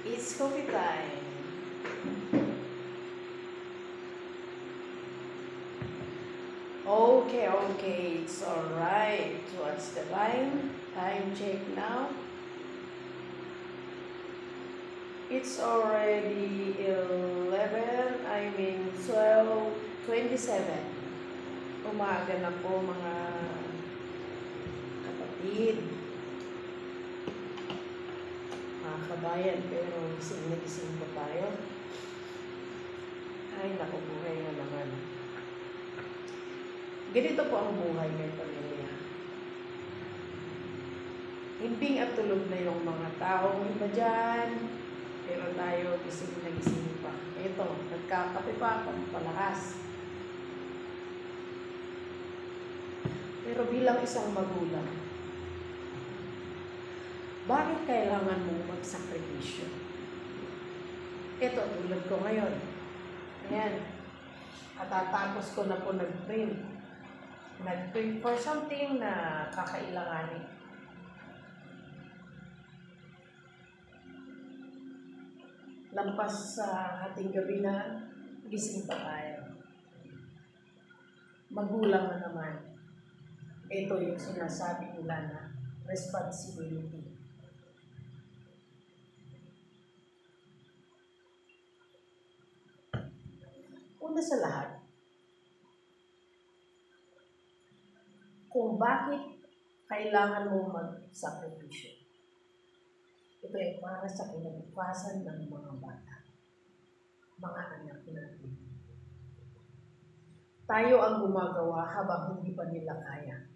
It's coffee time. Okay, it's alright. What's the time? Time check now. It's already 12:27. Umaga na po mga kapatid, mga kabayan, pero gising na gising po tayo. Ay, naku, buhay na naman. Ganito po ang buhay ng pamilya. Himbing at tulog na yung mga taong iba dyan, pero tayo gising na gising pa. Ito, nagkakape pa, pampalakas. Pero bilang isang magulang, bakit kailangan mong magsakripisyo? Ito, tulad ko ngayon. Ayan, katatapos ko na po nag-print. Nag-print for something na kakailanganin. Lampas sa ating gabi na gising pa tayo. Magulang na naman. Ito yung sinasabi nila na responsibility. Una sa lahat, kung bakit kailangan mo magsakripisyo. Ito ay para sa kinabukasan ng mga bata, mga anak natin. Tayo ang gumagawa habang hindi pa nila kaya.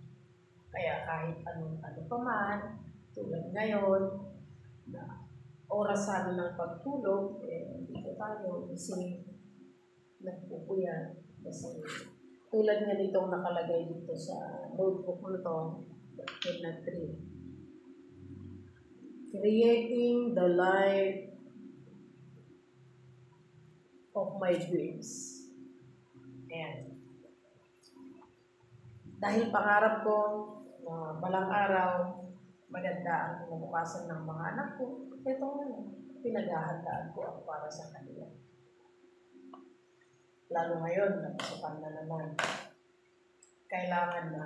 Kaya kahit anong ano pa man, tulad ngayon, na orasan ng pagtulog, hindi ko tayo kasi nagpupuyat. Kasi tulad nga nitong nakalagay dito sa notebook ko ito, na 3. Creating the life of my dreams. Ayan. Dahil pangarap ko, balang araw, maganda ang kinabukasan ng mga anak ko, ito pinaghahandaan ko ang para sa kanila. Lalo ngayon, napasukan na naman. Kailangan na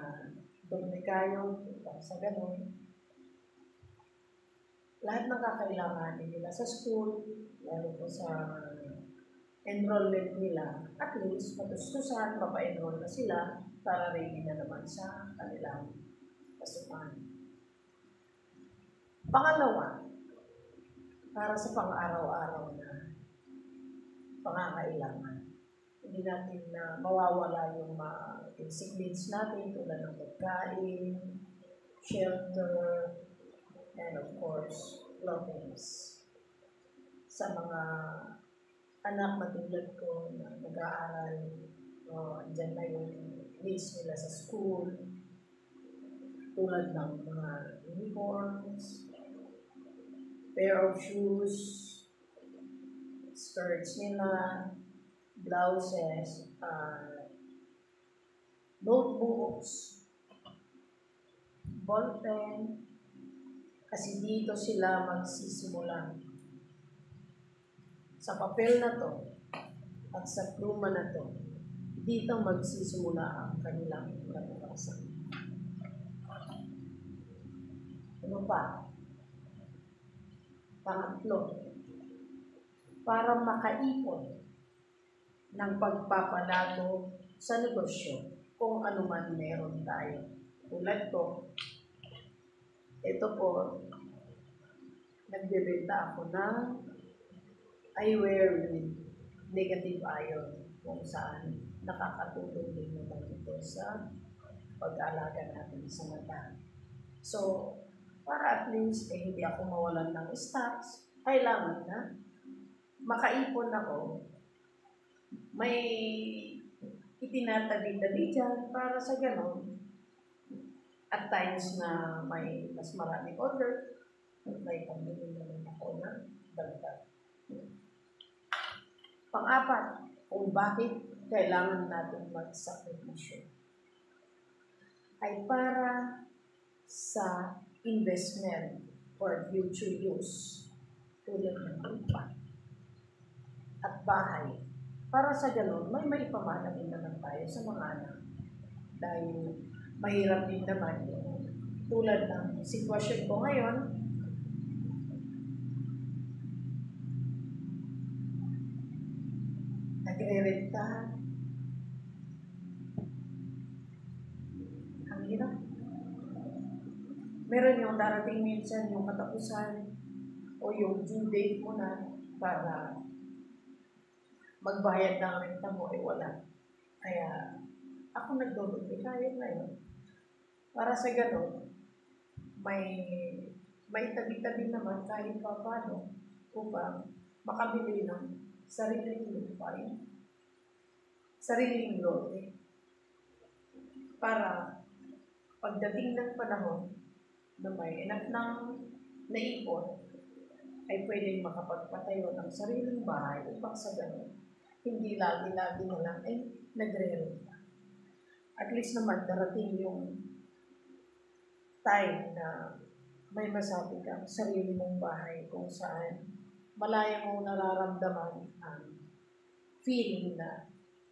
doon kayo, sa ganun. Lahat ng kakailangan nila sa school, lalo po sa enrollment nila, at least matustusan, mapa-enroll na sila para ready na naman sa kanilang pasukan. Pangalawa, para sa pang-araw-araw na pangangailangan. Hindi natin na mawawala yung mga basic needs natin tulad ng pagkain, shelter, and of course, clothings. Sa mga anak matulad ko na nag-aaral, dyan na yung needs nila sa school, tulad ng mga uniforms, pair of shoes, skirts nila, blouses, notebooks, ballpen, kasi dito sila magsisimula. Sa papel na to at sa pluma na to, dito magsisimula ang kanilang kinabukasan. Ano pa? Pangatlo, para makaipon ng pagpapalago sa negosyo kung ano man meron tayo. Tulad ko, ito po, nagbebenta ako ng eyewear with negative ion kung saan nakakatulong din naman ito sa pag-aalaga natin sa mata. So, para at least hindi ako mawalan ng stocks, kailangan na makaipon ako. May itinatabi-tabi dyan para sa ganon. At times na may mas maraming order, may pambili naman ako ng dagdag. Pang-apat, kung bakit kailangan natin magsakripisyo, ay para sa investment for future use. tulad ng lupa at bahay. Para sa gano'n, may maipamana din naman tayo sa mga anak. Dahil mahirap din naman yung tulad ng sitwasyon ko ngayon, nagre-rentahan. Ang hirap. Meron yung darating minsan yung katapusan o yung due date mo na para magbayad ng renta mo, wala. Kaya ako nagdodobli kaya ngayon. Para sa gano'n, may tabi-tabi naman kahit pa paano upang makabili ng sariling lupa, sariling lote. Para pagdating ng panahon na may enough ng naipon, ay pwedeng makapagpatayo ng sariling bahay upang sa gano'n, hindi lagi-lagi na lang ay nagre-renta. At least naman darating yung time na may masabi kang sarili mong bahay kung saan malaya mong nararamdaman ang feeling na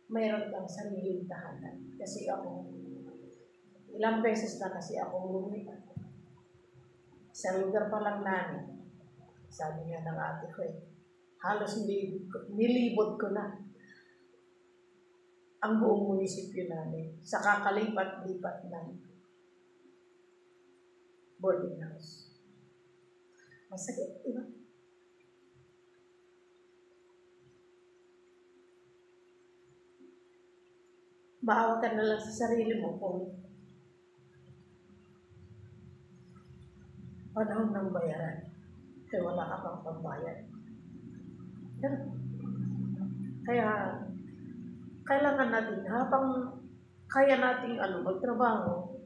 mayroon kang sariling tahanan. Kasi ako, ilang beses na kasi ako lumipat. Sa lugar pa lang namin, sabi nga ng ate ko halos nilibot ko na ang buong munisipyo namin sa kakalipat-lipat ng boarding house. Masakit, diba? Maawa ka na lang sa sarili mo kung panahon ng bayaran. Kaya wala ka pang pambayad. Kaya, kailangan natin, habang kaya nating magtrabaho,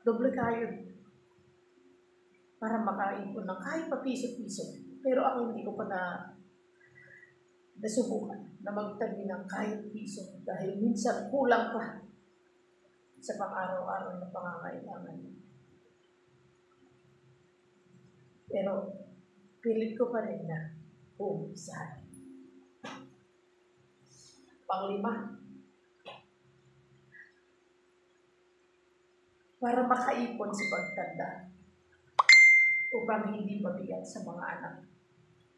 doble kayo para makaipon ng kahit pa piso-piso. Pero ako hindi ko pa nasubukan na magtabi ng kahit piso dahil minsan kulang pa sa pang-araw-araw na pangangailangan. Pero pilit ko pa rin na uumpisahan. Panglima, para makaipon sa pagtanda upang hindi mabigat sa mga anak.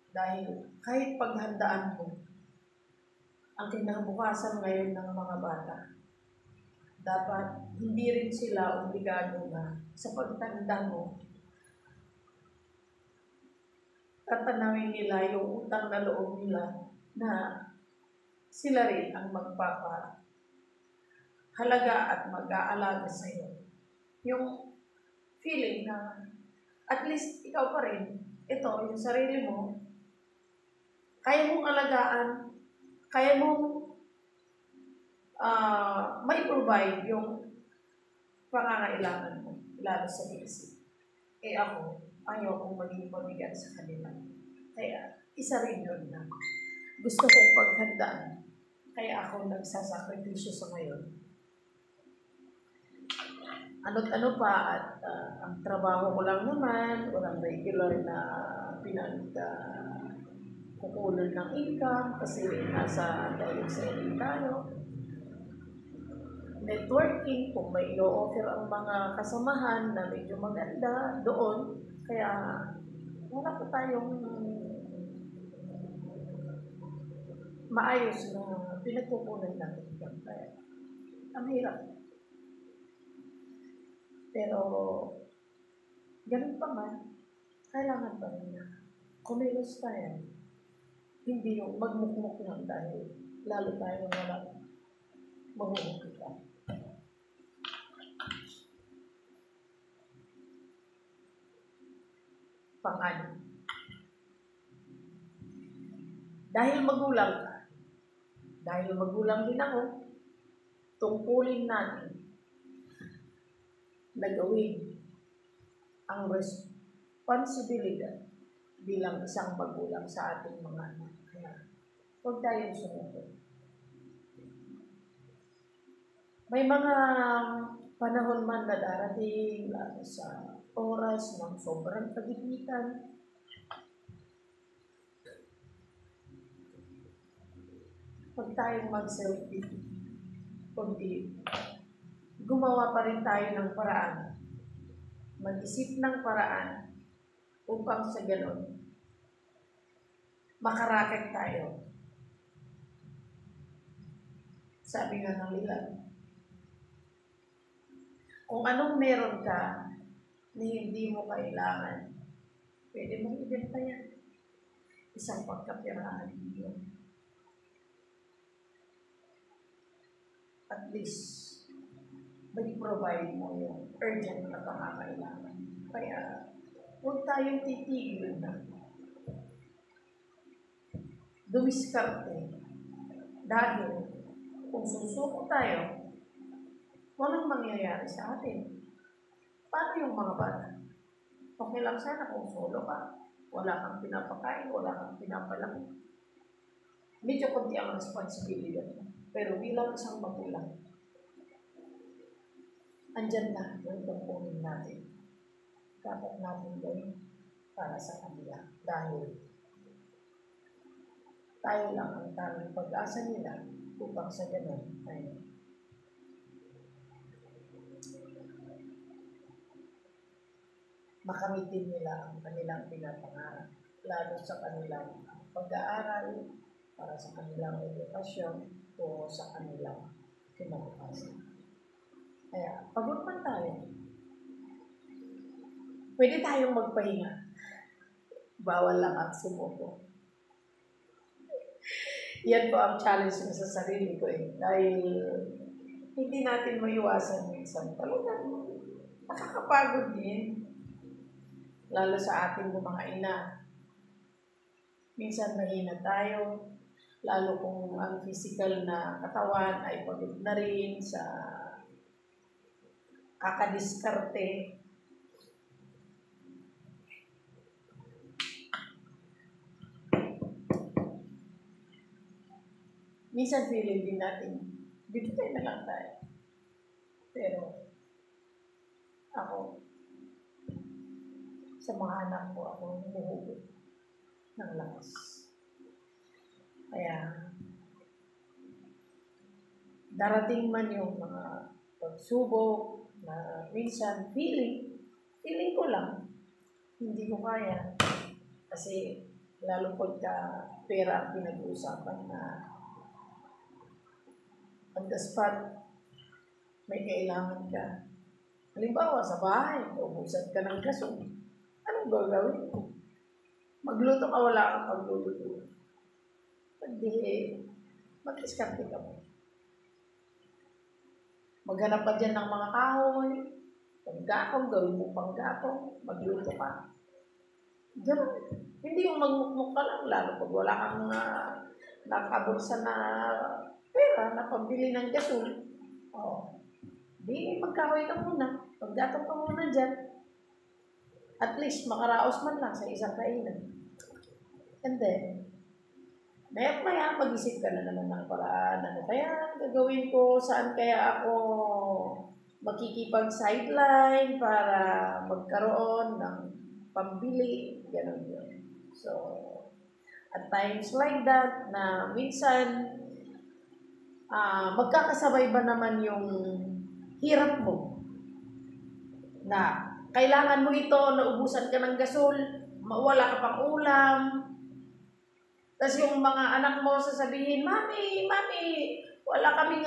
Dahil kahit paghandaan mo ang kinabukasan ngayon ng mga bata, dapat hindi rin sila obligado na sa pagtanda mo tatanawin nila yung utang na loob nila na sila rin ang magpapahalaga at mag-aalaga sa iyo. Yung feeling na at least ikaw pa rin, ito, yung sarili mo, kaya mong alagaan, kaya mong may provide yung pangangailangan mo, lalo sa basic. Ako, ayaw kong maging mabigat sa kanila. Kaya, isa rin yun na gusto kong paghandaan. Kaya ako nagsasakripisyo sa ngayon. Ano't-ano pa at ang trabaho ko lang naman, walang regular na kukunan ng income kasi nasa direct selling tayo. Networking, kung may ino-offer ang mga kasamahan na medyo maganda doon, kaya wala pa tayong maayos na pinagkukunan natin. Kaya ang hirap. Pero ganun pa man, kailangan pa rin na kumilos tayo. Hindi yung magmukmuk lang dahil lalo tayong wala magmukmuk. Pang-anim. Dahil magulang din ako, tungkulin natin na gawin ang responsibilidad bilang isang magulang sa ating mga anak. Kaya, huwag tayong sumuko. May mga panahon man na darating, lalo sa oras ng sobrang kagipitan, huwag tayong mag-self-pity, kundi gumawa pa rin tayo ng paraan, mag-isip ng paraan upang sa ganon, makaraket tayo. Sabi nga ng ilan, kung anong meron ka na hindi mo kailangan, pwede mong ibenta yan. Isang pagkapirahan yun. At least, mag-provide mo yung urgent na pangangailangan. Kaya, huwag tayong titigil na dumiskarte. Dahil, kung susuko tayo, walang mangyayari sa atin. Paano yung mga bata? Okay lang sana kung solo ka. Wala kang pinapakain, wala kang pinapalaki. Medyo konti ang responsibilidad mo. Pero bilang isang magulang, andyan na yung tungkulin natin. Dapat natin gawin para sa kanila. Dahil tayo lang ang tanging pag-asa nila upang sa ganun ay makamitin nila ang kanilang pinapangarap, lalo sa kanilang pag-aaral, para sa kanilang edukasyon o sa kanilang kinabukasan. Kaya, pagod man tayo, pwede tayong magpahinga. Bawal lang ang sumuko. Yan po ang challenge ko sa sarili ko dahil hindi natin maiwasan minsan. Talagang nakakapagod din. Lalo sa ating mga ina. Minsan mahina tayo, lalo kung ang physical na katawan ay pagod na rin sa kakadiskarte. Minsan feeling din natin, bibigay na lang tayo. Pero, ako, sa mga anak ko, ako humuhugot ng lakas. Kaya, darating man yung mga pagsubok na minsan feeling ko lang, hindi ko kaya. Kasi, lalo pagka pera ang pinag-uusapan na on the spot, may kailangan ka. Halimbawa, sa bahay, naubusan ka ng gasol. Anong gagawin ko? Magluto ka, wala kang pagluluto. Hindi, mag-diskarte ka mo. Maghanap ka dyan ng mga kahoy, panggatong, gawin mo panggatong, magluto ka. Ganun. Hindi yung magmukmuk ka lang, lalo pag wala kang nakabursa na pera na pambili ng gasol. Di magkahoy ka muna, panggatong ka muna dyan. At least, makaraos man lang sa isang kainan. And then, maya mag-isip ka na naman ng paraan. Ano kaya gagawin ko? Saan kaya ako makikipag-sideline para magkaroon ng pambili? Ganun yun. So, at times like that, na minsan, magkakasabay ba naman yung hirap mo? Na kailangan mo ito, naubusan ka ng gasol, wala ka pang ulam. Tapos yung mga anak mo sasabihin, Mami, wala kaming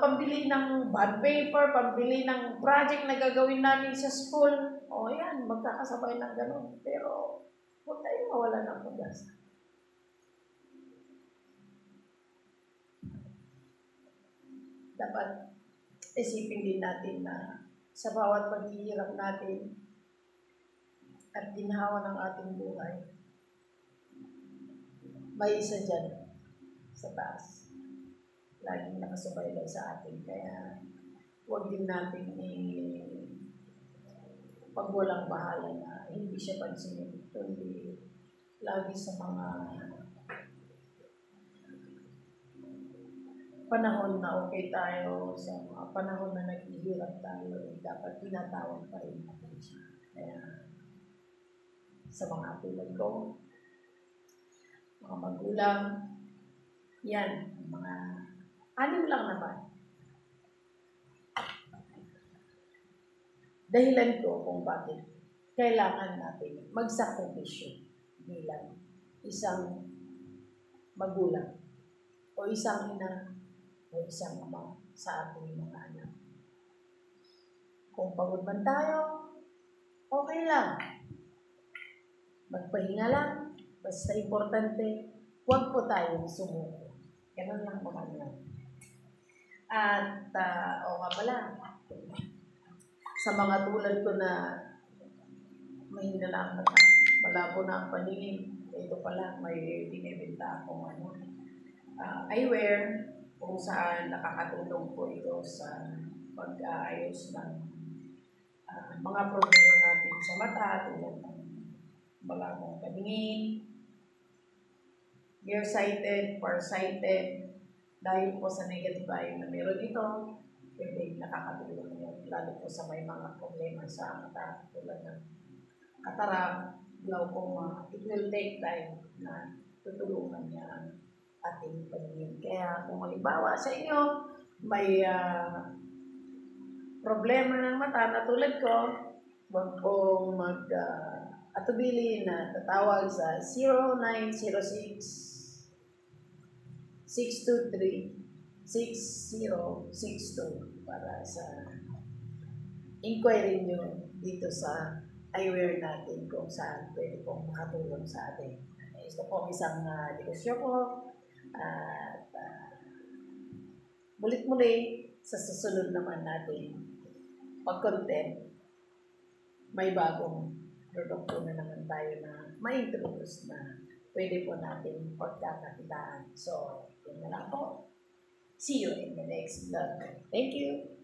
pambili ng bond paper, pambili ng project na gagawin namin sa school. O yan, magkakasabay ng gano'n. Pero huwag tayong mawala ng pag-asa. Dapat isipin din natin na sa bawat paghihirap natin at ginhawa ng ating buhay, may isa dyan sa taas. Laging nakasubaybay sa atin. Kaya huwag din natin pagwalang bahala na hindi siya pansinin. Kundi lagi sa mga panahon na okay tayo, sa mga panahon na naghihirap tayo, dapat tinatawag pa rin natin siya. Kaya sa mga tulad ko, mga magulang, yan, mga anim lang naman. Dahilan ko kung bakit kailangan natin magsakripisyo bilang isang magulang o isang ina o isang ama sa ating mga anak. Kung pagod man tayo, okay lang. Magpahinga lang. Basta importante, huwag po tayong sumuko. Ganun lang naman yan. At, o nga pala, sa mga tulad ko na mahina na ang mata, malabo na ang paningin, ito pala, may binibenta akong eyewear, kung saan nakakatulong po ito sa pag-aayos ng mga problema natin sa mata, tulad ng malabong paningin, nearsighted, farsighted, dahil po sa negative eye na meron ito, pwede nakakatulong yun, lalo po sa may mga problema sa mata, tulad ng katarak, glaucoma. It will take time na tutulungan niya ang ating paningin. Kaya kung halimbawa sa inyo, may problema ng mata na tulad ko, huwag pong atubili na tatawag sa 0906-623-6062 para sa inquiry nyo dito sa eyewear natin kung saan pwede pong makatulong sa atin. Ito po isang negosyo ko at mulit-muli sa susunod naman natin pag-content, may bagong produkto na naman tayo na ma-introduce na pwede po natin pagkakakitaan. So, yun na lang po. See you in the next vlog. Thank you!